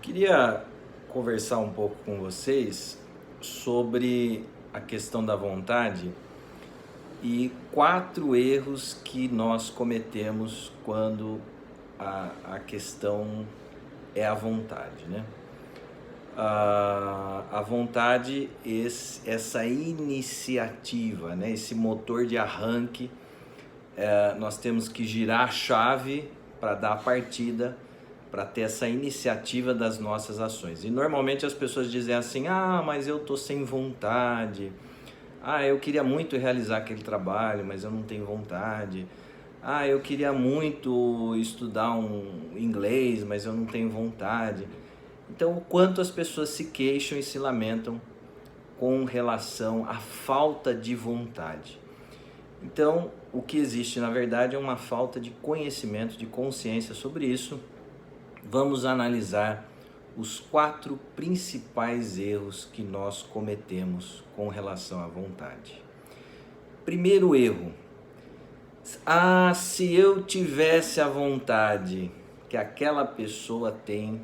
Queria conversar um pouco com vocês sobre a questão da vontade e 4 erros que nós cometemos quando a questão é a vontade, né? A vontade, essa iniciativa, né? Esse motor de arranque, nós temos que girar a chave para dar a partida, para ter essa iniciativa das nossas ações. E normalmente as pessoas dizem assim: ah, mas eu tô sem vontade. Ah, eu queria muito realizar aquele trabalho, mas eu não tenho vontade. Ah, eu queria muito estudar um inglês, mas eu não tenho vontade. Então, o quanto as pessoas se queixam e se lamentam com relação à falta de vontade. Então, o que existe na verdade é uma falta de conhecimento, de consciência sobre isso. Vamos analisar os 4 principais erros que nós cometemos com relação à vontade. Primeiro erro: ah, se eu tivesse a vontade que aquela pessoa tem,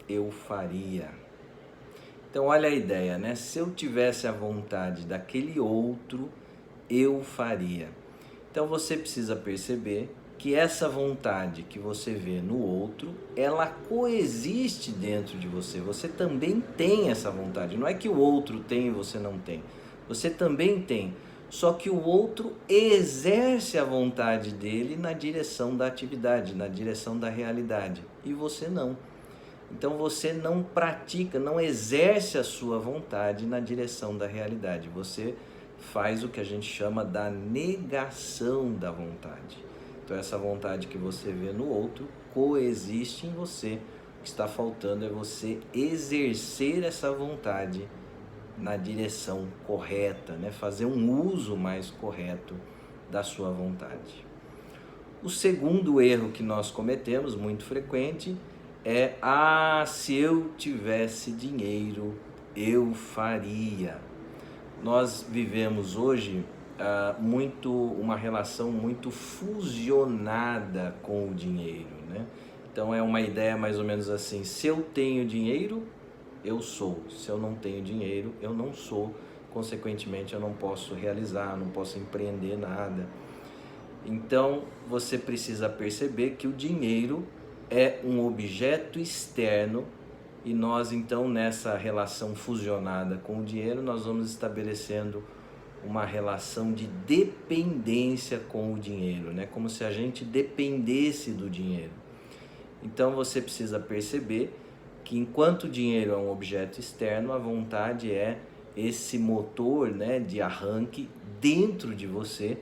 eu faria. Então olha a ideia, né? Se eu tivesse a vontade daquele outro, eu faria. Então você precisa perceber que essa vontade que você vê no outro, ela coexiste dentro de você. Você também tem essa vontade. Não é que o outro tem e você não tem. Você também tem. Só que o outro exerce a vontade dele na direção da atividade, na direção da realidade. E você não. Então você não pratica, não exerce a sua vontade na direção da realidade. Você faz o que a gente chama da negação da vontade. Então essa vontade que você vê no outro coexiste em você. O que está faltando é você exercer essa vontade na direção correta, né? Fazer um uso mais correto da sua vontade. O segundo erro que nós cometemos, muito frequente, é: ah, se eu tivesse dinheiro, eu faria. Nós vivemos hoje uma relação muito fusionada com o dinheiro, né? Então é uma ideia mais ou menos assim: se eu tenho dinheiro, eu sou. Se eu não tenho dinheiro, eu não sou. Consequentemente, eu não posso realizar, não posso empreender nada. Então você precisa perceber que o dinheiro é um objeto externo, e nós então, nessa relação fusionada com o dinheiro, nós vamos estabelecendo uma relação de dependência com o dinheiro, né? Como se a gente dependesse do dinheiro. Então você precisa perceber que enquanto o dinheiro é um objeto externo, a vontade é esse motor, né, de arranque dentro de você,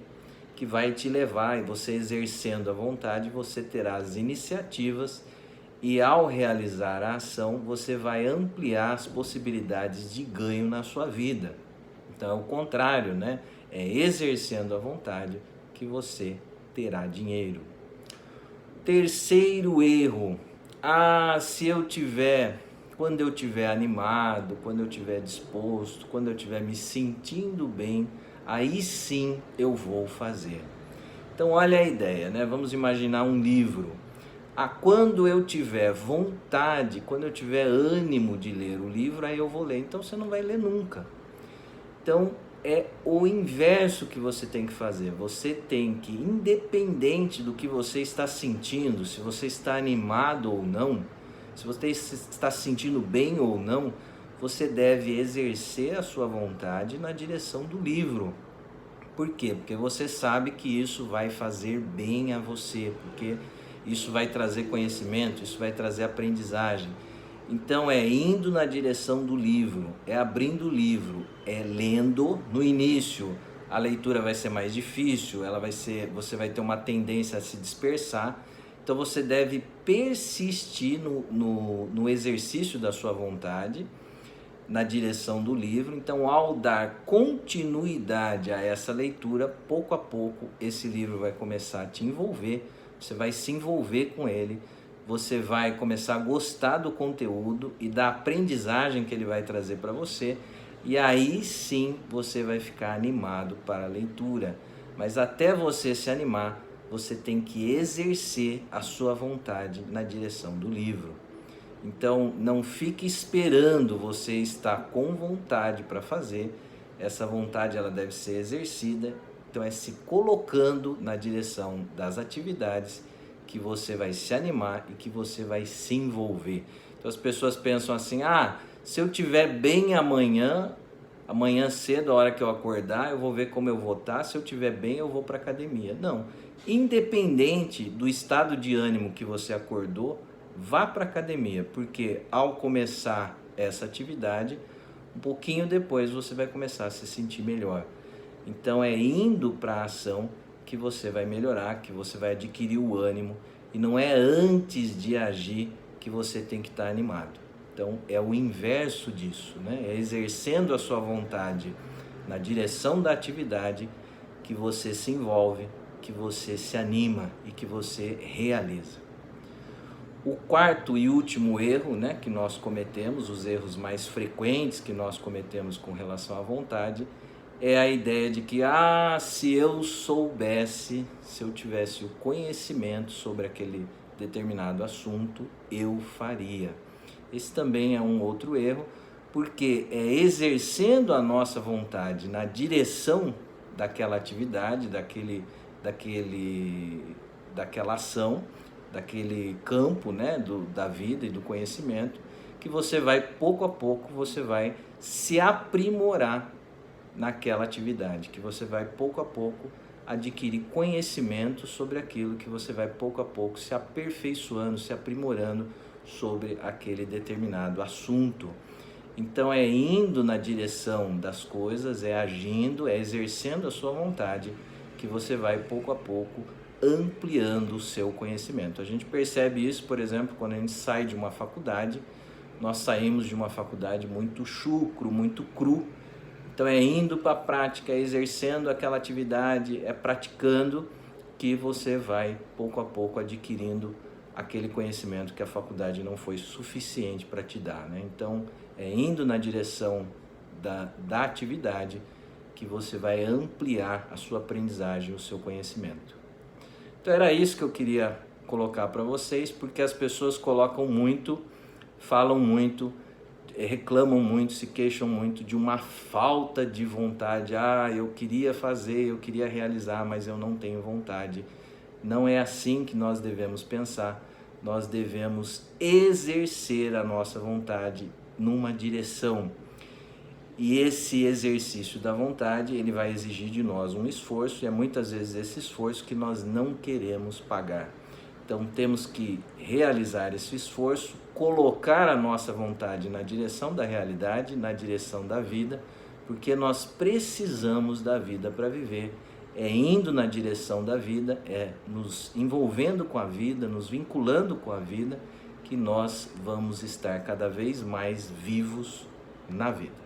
que vai te levar, e você exercendo a vontade, você terá as iniciativas, e ao realizar a ação, você vai ampliar as possibilidades de ganho na sua vida. Então é o contrário, né? É exercendo a vontade que você terá dinheiro. Terceiro erro: ah, quando eu tiver animado, quando eu tiver disposto, quando eu tiver me sentindo bem, aí sim eu vou fazer. Então olha a ideia, né? Vamos imaginar um livro. Ah, quando eu tiver vontade, quando eu tiver ânimo de ler o livro, aí eu vou ler. Então você não vai ler nunca. Então é o inverso que você tem que fazer. Você tem que, independente do que você está sentindo, se você está animado ou não, se você está se sentindo bem ou não, você deve exercer a sua vontade na direção do livro. Por quê? Porque você sabe que isso vai fazer bem a você, porque isso vai trazer conhecimento, isso vai trazer aprendizagem. Então é indo na direção do livro, é abrindo o livro, é lendo. No início a leitura vai ser mais difícil, você vai ter uma tendência a se dispersar. Então você deve persistir no exercício da sua vontade, na direção do livro. Então, ao dar continuidade a essa leitura, pouco a pouco esse livro vai começar a te envolver, você vai se envolver com ele, você vai começar a gostar do conteúdo e da aprendizagem que ele vai trazer para você, e aí sim você vai ficar animado para a leitura. Mas até você se animar, você tem que exercer a sua vontade na direção do livro. Então não fique esperando você estar com vontade para fazer. Essa vontade ela deve ser exercida. Então é se colocando na direção das atividades que você vai se animar e que você vai se envolver. Então as pessoas pensam assim: se eu tiver bem amanhã cedo, a hora que eu acordar, eu vou ver como eu vou estar. Se eu tiver bem, eu vou para academia. Não, independente do estado de ânimo que você acordou, vá para academia, porque ao começar essa atividade, um pouquinho depois você vai começar a se sentir melhor. Então é indo para a ação que você vai melhorar, que você vai adquirir o ânimo, e não é antes de agir que você tem que estar animado. Então é o inverso disso, né? É exercendo a sua vontade na direção da atividade que você se envolve, que você se anima e que você realiza. O quarto e último erro, né, que nós cometemos, os erros mais frequentes que nós cometemos com relação à vontade, é a ideia de que, se eu soubesse, se eu tivesse o conhecimento sobre aquele determinado assunto, eu faria. Esse também é um outro erro, porque é exercendo a nossa vontade na direção daquela atividade, daquela ação, daquele campo, né, da vida e do conhecimento, que você vai, pouco a pouco, você vai se aprimorar naquela atividade, que você vai, pouco a pouco, adquirir conhecimento sobre aquilo, que você vai, pouco a pouco, se aperfeiçoando, se aprimorando sobre aquele determinado assunto. Então é indo na direção das coisas, é agindo, é exercendo a sua vontade, que você vai, pouco a pouco, ampliando o seu conhecimento. A gente percebe isso, por exemplo, quando a gente sai de uma faculdade. Nós saímos de uma faculdade muito chucro, muito cru. Então é indo para a prática, é exercendo aquela atividade, é praticando, que você vai, pouco a pouco, adquirindo aquele conhecimento que a faculdade não foi suficiente para te dar, né? Então é indo na direção da atividade que você vai ampliar a sua aprendizagem, o seu conhecimento. Então era isso que eu queria colocar para vocês, porque as pessoas colocam muito, falam muito, reclamam muito, se queixam muito de uma falta de vontade. Eu queria fazer, eu queria realizar, mas eu não tenho vontade. Não é assim que nós devemos pensar. Nós devemos exercer a nossa vontade numa direção. E esse exercício da vontade, ele vai exigir de nós um esforço, e é muitas vezes esse esforço que nós não queremos pagar. Então temos que realizar esse esforço, colocar a nossa vontade na direção da realidade, na direção da vida, porque nós precisamos da vida para viver. É indo na direção da vida, é nos envolvendo com a vida, nos vinculando com a vida, que nós vamos estar cada vez mais vivos na vida.